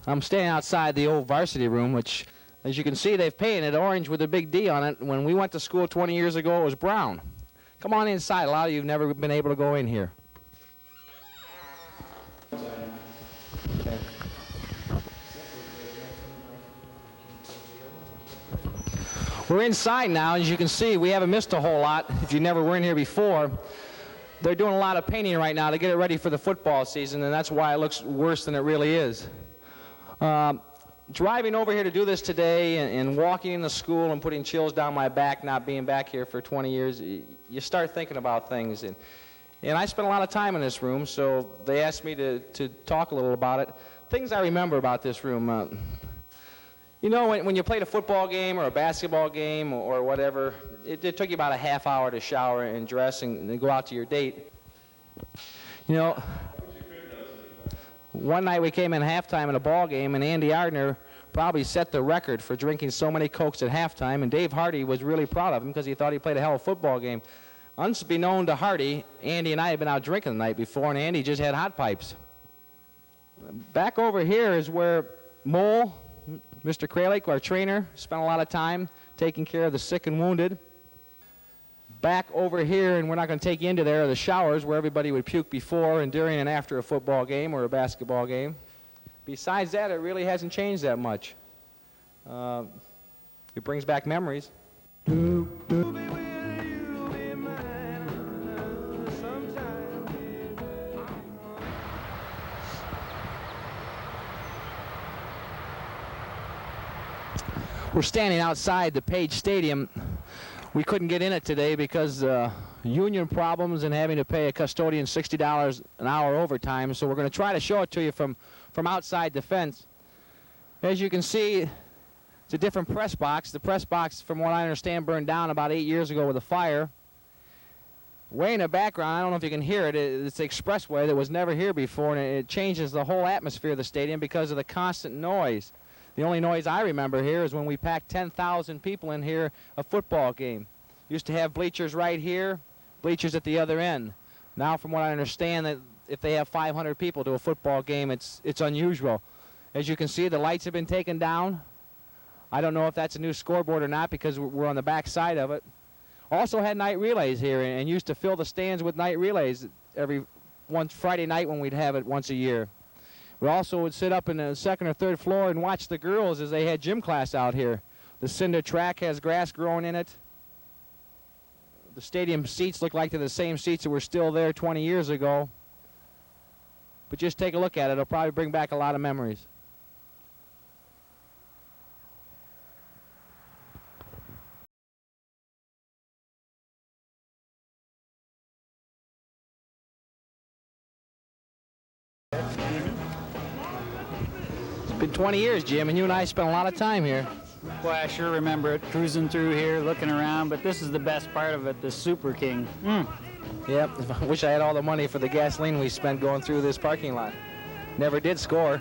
I'm standing outside the old varsity room, which, as you can see, they've painted orange with a big D on it. When we went to school 20 years ago, it was brown. Come on inside. A lot of you have never been able to go in here. Okay. We're inside now. As you can see, we haven't missed a whole lot. If you never were in here before, they're doing a lot of painting right now to get it ready for the football season, and that's why it looks worse than it really is. Driving over here to do this today and walking in the school and putting chills down my back, not being back here for 20 years, you start thinking about things. And I spent a lot of time in this room, so they asked me to talk a little about it. Things I remember about this room. You know, when you played a football game or a basketball game or whatever, it took you about a half hour to shower and dress and go out to your date. You know, one night we came in halftime in a ball game, and Andy Ardner probably set the record for drinking so many Cokes at halftime, and Dave Hardy was really proud of him because he thought he played a hell of a football game. Unbeknown to Hardy, Andy and I had been out drinking the night before, and Andy just had hot pipes. Back over here is where Mole, Mr. Kralik, our trainer, spent a lot of time taking care of the sick and wounded. Back over here, and we're not going to take you into there, are the showers where everybody would puke before and during and after a football game or a basketball game. Besides that, it really hasn't changed that much. It brings back memories. We're standing outside the Page Stadium. We couldn't get in it today because union problems and having to pay a custodian $60 an hour overtime, so we're going to try to show it to you from outside the fence. As you can see, it's a different press box. The press box, from what I understand, burned down about 8 years ago with a fire. Way in the background, I don't know if you can hear it, it's the expressway that was never here before, and it changes the whole atmosphere of the stadium because of the constant noise. The only noise I remember here is when we packed 10,000 people in here a football game. Used to have bleachers right here, bleachers at the other end. Now, from what I understand, that if they have 500 people to a football game, it's unusual. As you can see, the lights have been taken down. I don't know if that's a new scoreboard or not because we're on the back side of it. Also had night relays here and used to fill the stands with night relays every Friday night when we'd have it once a year. We also would sit up in the second or third floor and watch the girls as they had gym class out here. The cinder track has grass growing in it. The stadium seats look like they're the same seats that were still there 20 years ago. But just take a look at it. It'll probably bring back a lot of memories. It's been 20 years, Jim, and you and I spent a lot of time here. Boy, I sure remember it, cruising through here, looking around, but this is the best part of it, the Super King. Yep, I wish I had all the money for the gasoline we spent going through this parking lot. Never did score.